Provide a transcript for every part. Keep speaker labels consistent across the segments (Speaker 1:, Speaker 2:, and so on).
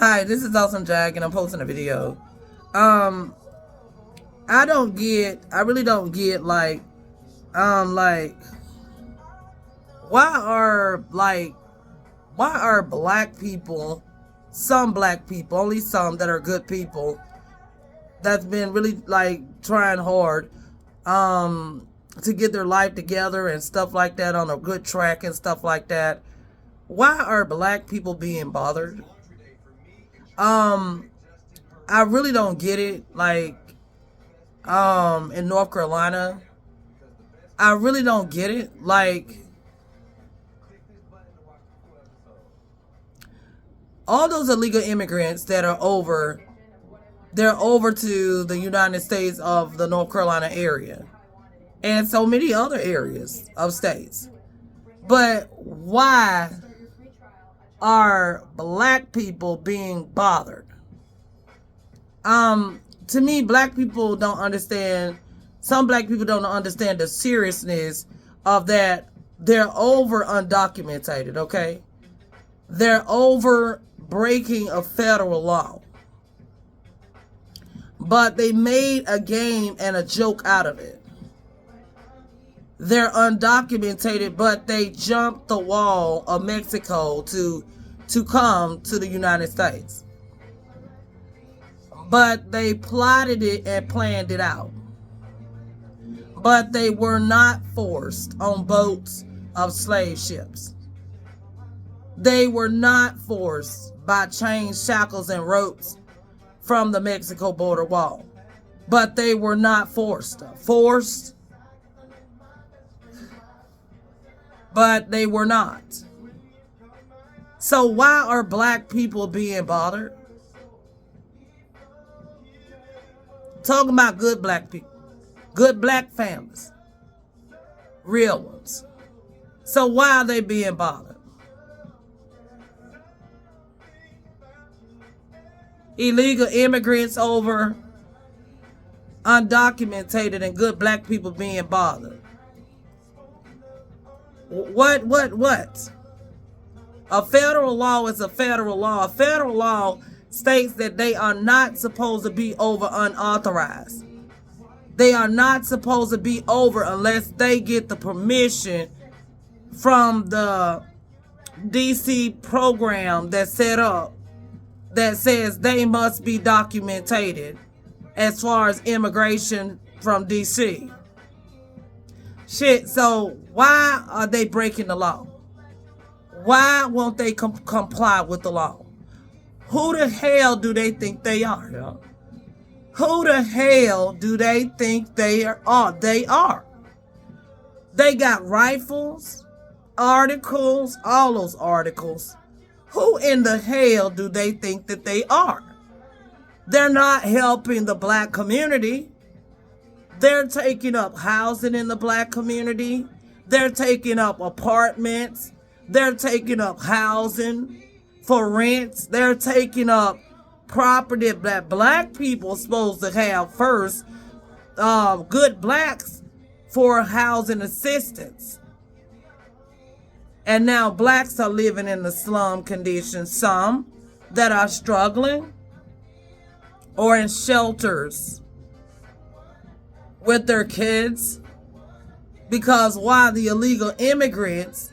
Speaker 1: Hi, this is Awesome Jack, and I'm posting a video. I really don't get, like, why are black people, some black people, only some that are good people, that's been really, like, trying hard, to get their life together and stuff like that, on a good track and stuff like that. Why are black people being bothered? I really don't get it. Like, in North Carolina, I really don't get it. Like, all those illegal immigrants that are they're over to the United States of the North Carolina area and so many other areas of states. But why are black people being bothered? To me, black people don't understand. Some black people don't understand the seriousness of that. They're over undocumented, okay? They're over breaking a federal law. But they made a game and a joke out of it. They're undocumented, but they jumped the wall of Mexico to come to the United States. But they plotted it and planned it out. But they were not forced on boats of slave ships. They were not forced by chains, shackles, and ropes from the Mexico border wall. But they were not forced. But they were not. So why are black people being bothered? Talking about good black people, good black families, real ones. So why are they being bothered? Illegal immigrants over undocumented and good black people being bothered. What? A federal law is a federal law. A federal law states that they are not supposed to be over unauthorized. They are not supposed to be over unless they get the permission from the DC program that's set up that says they must be documented as far as immigration from DC. Shit, so why are they breaking the law? Why won't they comply with the law? Who the hell do they think they are? Yeah. Who the hell do they think they are? They are. They got rifles, articles, all those articles. Who in the hell do they think that they are? They're not helping the black community. They're taking up housing in the black community. They're taking up apartments. They're taking up housing for rents. They're taking up property that black people are supposed to have first. Good blacks for housing assistance. And now blacks are living in the slum conditions. Some that are struggling or in shelters with their kids. Because while the illegal immigrants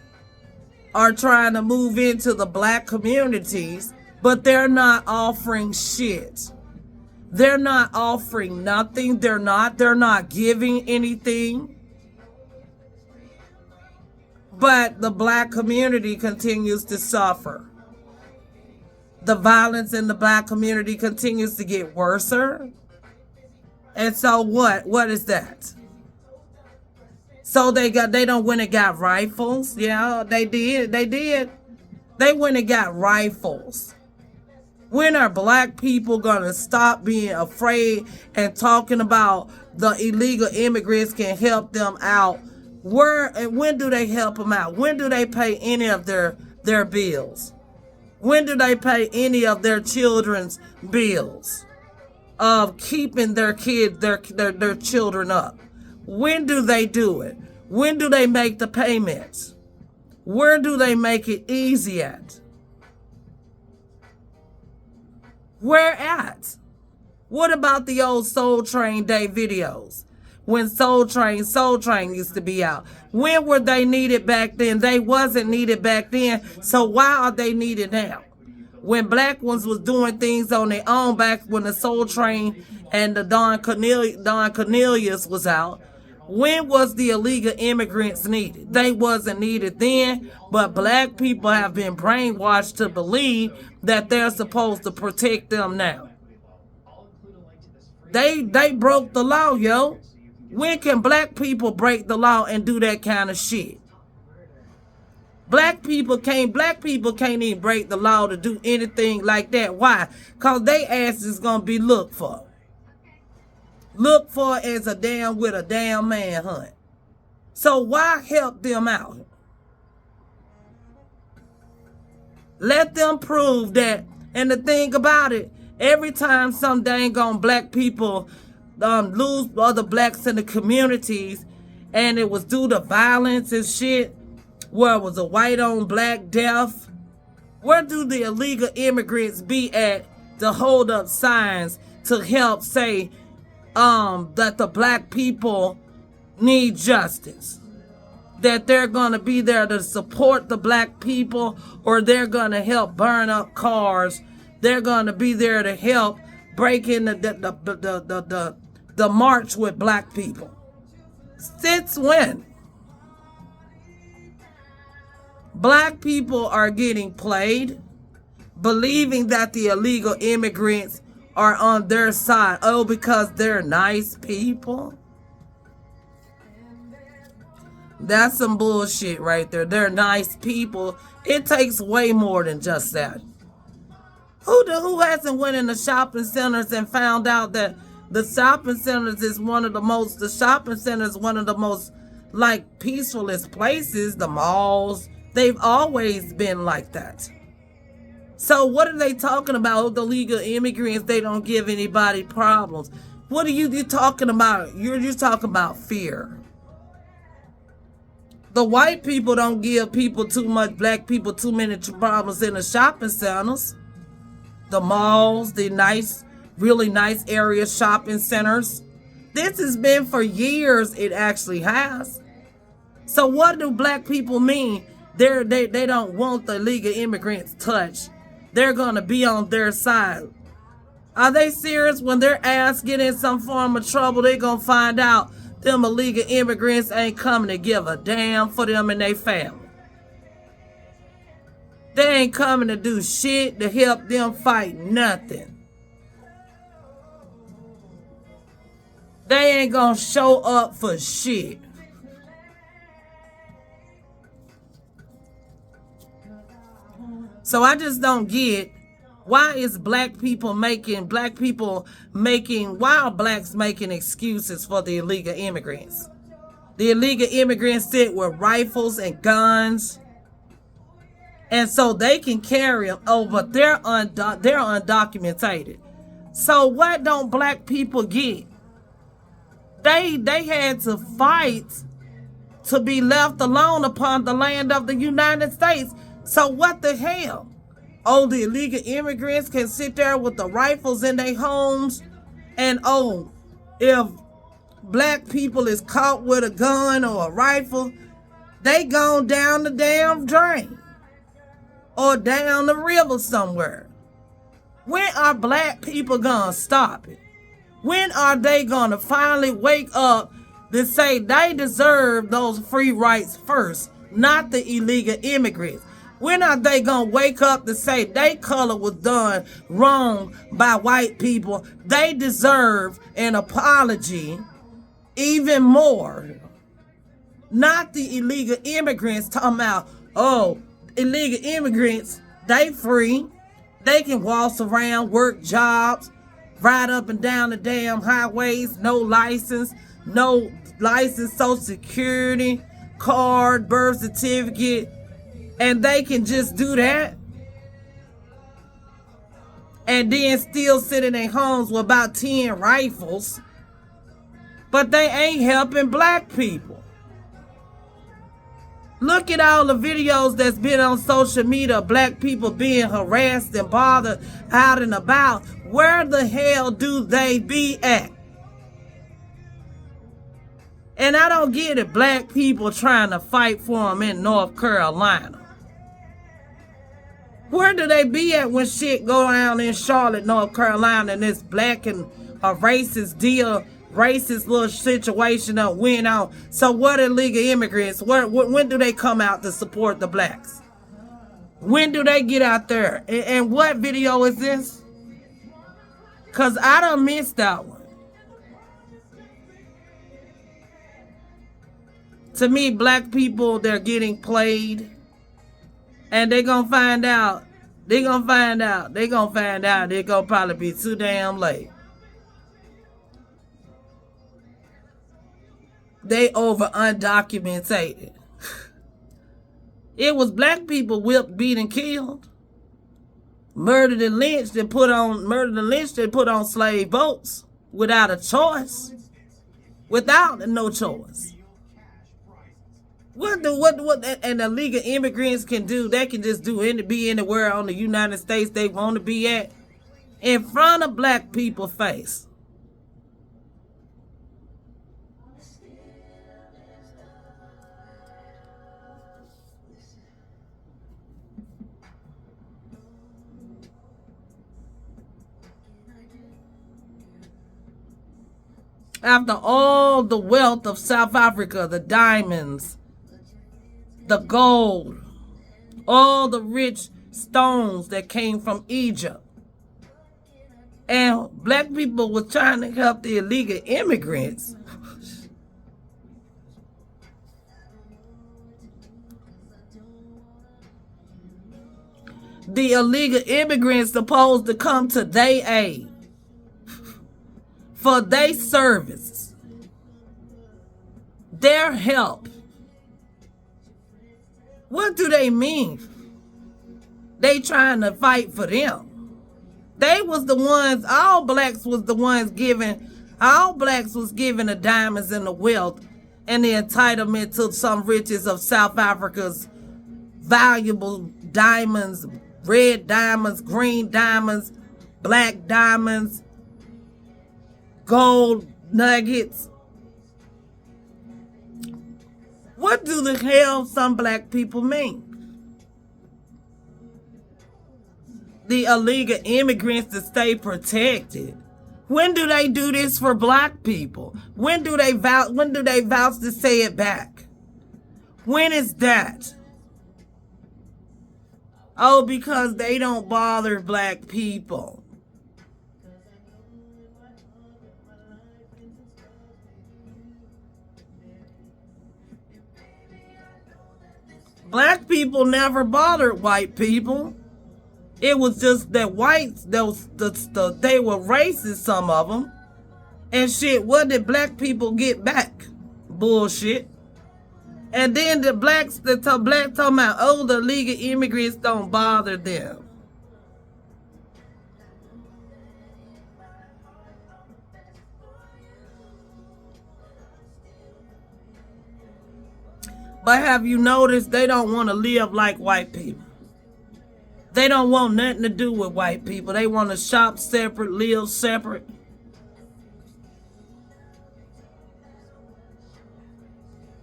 Speaker 1: are trying to move into the black communities, but they're not offering shit. They're not offering nothing. They're not giving anything. But the black community continues to suffer. The violence in the black community continues to get worse. And so what? What is that? So they don't went and got rifles. Yeah, they did. They went and got rifles. When are black people gonna stop being afraid and talking about the illegal immigrants can help them out? Where and when do they help them out? When do they pay any of their bills? When do they pay any of their children's bills of keeping their kids, their children up? When do they do it? When do they make the payments? Where do they make it easy at? Where at? What about the old Soul Train Day videos? When Soul Train used to be out. When were they needed back then? They wasn't needed back then. So why are they needed now? When black ones was doing things on their own back when the Soul Train and the Don Cornelius was out, when was the illegal immigrants needed? They wasn't needed then, but black people have been brainwashed to believe that they're supposed to protect them now. They broke the law, yo. When can black people break the law and do that kind of shit? Black people can't even break the law to do anything like that. Why? Because they ass is gonna be looked for. Looked for as a damn with a damn manhunt. So why help them out? Let them prove that. And the thing about it, every time some dang on black people lose other blacks in the communities, and it was due to violence and shit, where it was a white on black death, where do the illegal immigrants be at to hold up signs to help say that the black people need justice? That they're going to be there to support the black people, or they're going to help burn up cars. They're going to be there to help break in the march with black people. Since when? Black people are getting played, believing that the illegal immigrants are on their side. Oh, because they're nice people? That's some bullshit right there. They're nice people. It takes way more than just that. Who hasn't went in the shopping centers and found out that the shopping centers is one of the most like peacefulest places, the malls. They've always been like that. So what are they talking about? The illegal immigrants, they don't give anybody problems. What are you talking about? You're just talking about fear. The white people don't give people too much, black people too many problems in the shopping centers. The malls, the nice, really nice area shopping centers. This has been for years, it actually has. So what do black people mean? They don't want the illegal immigrants touched. They're going to be on their side. Are they serious? When their ass get in some form of trouble, they're going to find out them illegal immigrants ain't coming to give a damn for them and their family. They ain't coming to do shit to help them fight nothing. They ain't gonna show up for shit. So I just don't get, why are blacks making excuses for the illegal immigrants? The illegal immigrants sit with rifles and guns, and so they can carry them. Oh, but they're undocumented. So what don't black people get? They had to fight to be left alone upon the land of the United States. So what the hell? Oh, the illegal immigrants can sit there with the rifles in their homes, and oh, if black people is caught with a gun or a rifle, they gone down the damn drain or down the river somewhere. When are black people gonna stop it? When are they gonna finally wake up to say they deserve those free rights first, not the illegal immigrants? When are they gonna wake up to say their color was done wrong by white people? They deserve an apology even more. Not the illegal immigrants talking about, oh, illegal immigrants, they free. They can waltz around, work jobs, ride up and down the damn highways, no license, Social Security, card, birth certificate, and they can just do that and then still sit in their homes with about 10 rifles, but they ain't helping black people. Look at all the videos that's been on social media, black people being harassed and bothered out and about. Where the hell do they be at? And I don't get it, black people trying to fight for them in North Carolina. Where do they be at when shit go down in Charlotte, North Carolina, and this black and a racist deal, racist little situation that went on? So what illegal immigrants, when do they come out to support the blacks? When do they get out there? And what video is this? Because I done missed that one. To me, black people, they're getting played. And they're going to find out. They're going to find out. They're going to find out. They're going to probably be too damn late. They over undocumented. It was black people whipped, beat, and killed. Murdered and lynched and put on slave boats without a choice. Without no choice. What and illegal immigrants can do? They can just be anywhere on the United States they want to be at, in front of black people's face. After all the wealth of South Africa, the diamonds, the gold, all the rich stones that came from Egypt. And black people were trying to help the illegal immigrants. The illegal immigrants supposed to come to their aid for their services, their help. What do they mean? They trying to fight for them. They was the ones, all blacks was given the diamonds and the wealth and the entitlement to some riches of South Africa's valuable diamonds, red diamonds, green diamonds, black diamonds, gold nuggets. What do the hell some black people mean? The illegal immigrants to stay protected. When do they do this for black people? When do they vouch to say it back? When is that? Oh, because they don't bother black people. Black people never bothered white people. It was just that whites, they were racist, some of them. And shit, what did black people get back? Bullshit. And then the blacks, talking about, oh, the illegal immigrants don't bother them. But have you noticed they don't want to live like white people? They don't want nothing to do with white people. They want to shop separate, live separate.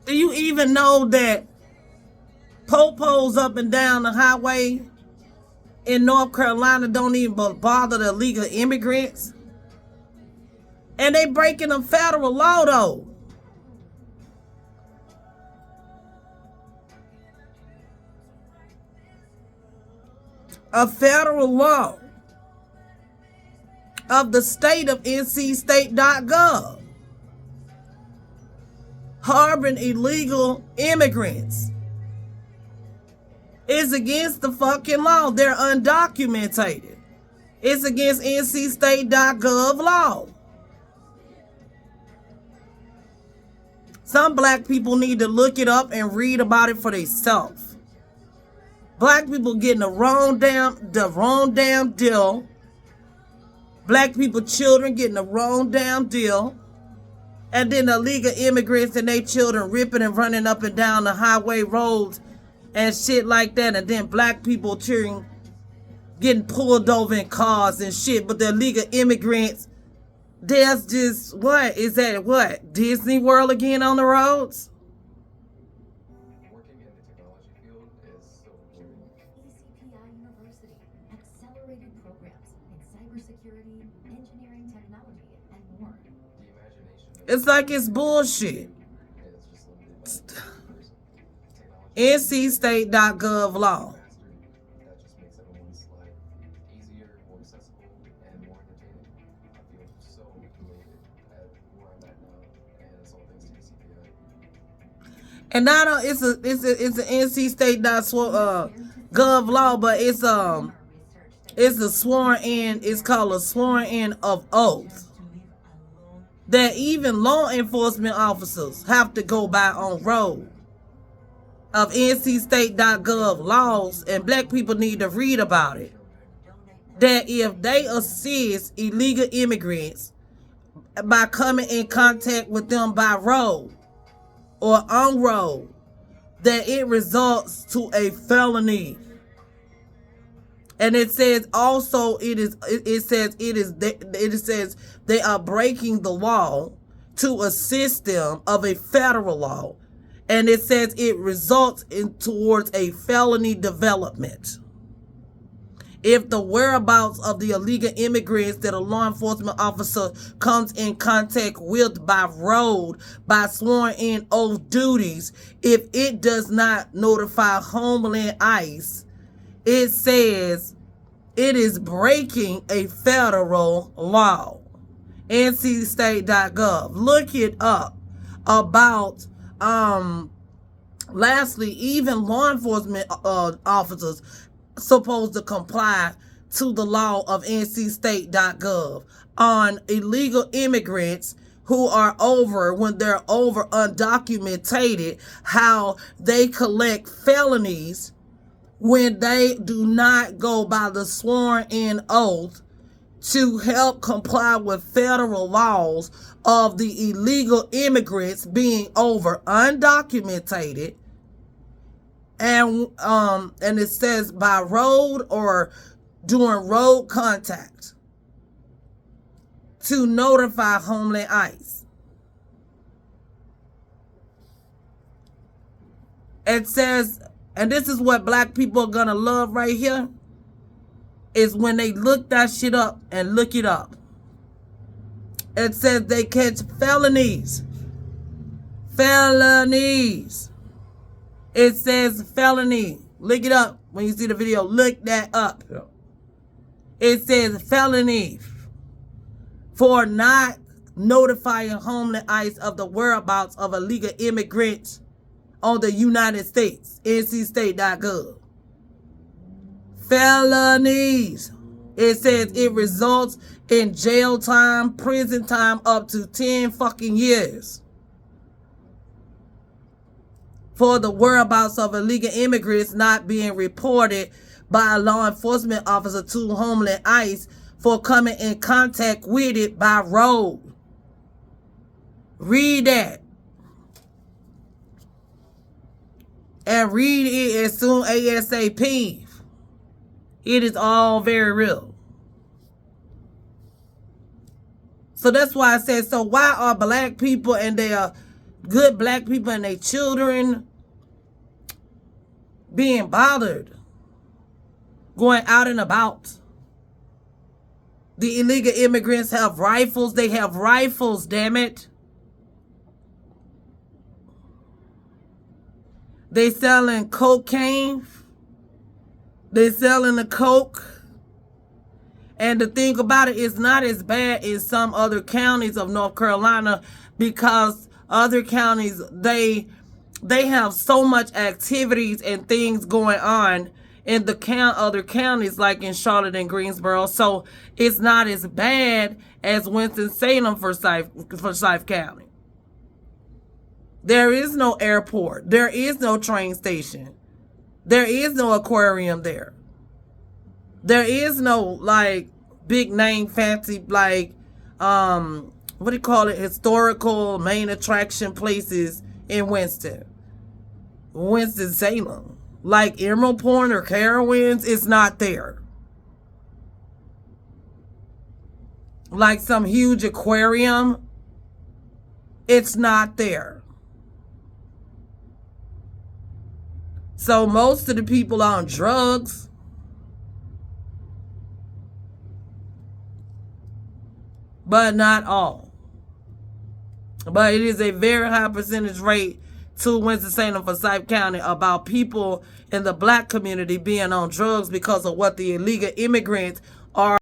Speaker 1: Do you even know that popos up and down the highway in North Carolina don't even bother the illegal immigrants? And they breaking a federal law though. A federal law of the state of ncstate.gov. Harboring illegal immigrants is against the fucking law. They're undocumented. It's against ncstate.gov law. Some black people need to look it up and read about it for themselves. Black people getting the wrong damn deal. Black people, children getting the wrong damn deal. And then the illegal immigrants and their children ripping and running up and down the highway roads and shit like that. And then black people cheering, getting pulled over in cars and shit. But the illegal immigrants, there's just, what is that, what, Disney World again on the roads?
Speaker 2: Working in the technology field is so rewarding.
Speaker 3: ECPI University, accelerated programs in cybersecurity, engineering technology, and more.
Speaker 2: The imagination of
Speaker 1: It's like it's bullshit.
Speaker 2: is just limited by the person. Technology
Speaker 1: NCState.gov law.
Speaker 2: faster, that just makes everyone's life easier, more accessible, and more entertaining. I feel so elated at where I'm at now, and it's all thanks to ECPI.
Speaker 1: And not only it's an NCState.gov law, but it's a sworn in. It's called a sworn in of oath that even law enforcement officers have to go by on road of NCState.gov laws, and black people need to read about it. That if they assist illegal immigrants by coming in contact with them by road or on road, that it results to a felony. And it says also it says they are breaking the law to assist them of a federal law. And it says it results in towards a felony development. If the whereabouts of the illegal immigrants that a law enforcement officer comes in contact with by road, by sworn in oath duties, if it does not notify Homeland ICE, it says it is breaking a federal law. NCState.gov. Look it up about lastly, even law enforcement officers supposed to comply to the law of NCState.gov on illegal immigrants who are over, when they're over undocumented, how they collect felonies when they do not go by the sworn in oath to help comply with federal laws of the illegal immigrants being over undocumented. And it says by road or during road contact to notify Homeland ICE. It says, and this is what black people are gonna love right here, is when they look that shit up and look it up. It says they catch felonies. Felonies. It says felony. Look it up. When you see the video, look that up. It says felony for not notifying Homeland ICE of the whereabouts of illegal immigrants on the United States. NCState.gov. Felonies. It says it results in jail time, prison time, up to 10 fucking years for the whereabouts of illegal immigrants not being reported by a law enforcement officer to Homeland ICE for coming in contact with it by road. Read that. And read it as soon ASAP. It is all very real. So that's why I said, so why are black people and their good black people and their children being bothered going out and about? The illegal immigrants have rifles. They have rifles, damn it. They selling cocaine. They selling the coke. And the thing about it is not as bad in some other counties of North Carolina, because other counties, they have so much activities and things going on in the other counties, like in Charlotte and Greensboro. So it's not as bad as Winston-Salem for Forsyth County. There is no airport. There is no train station. There is no aquarium there. There is no like big name fancy like what do you call it, historical main attraction places in Winston-Salem. Like Emerald Point or Carowinds, it's not there. Like some huge aquarium, it's not there. So most of the people on drugs, but not all. But it is a very high percentage rate to Winston-Salem, Forsyth County, about people in the black community being on drugs because of what the illegal immigrants are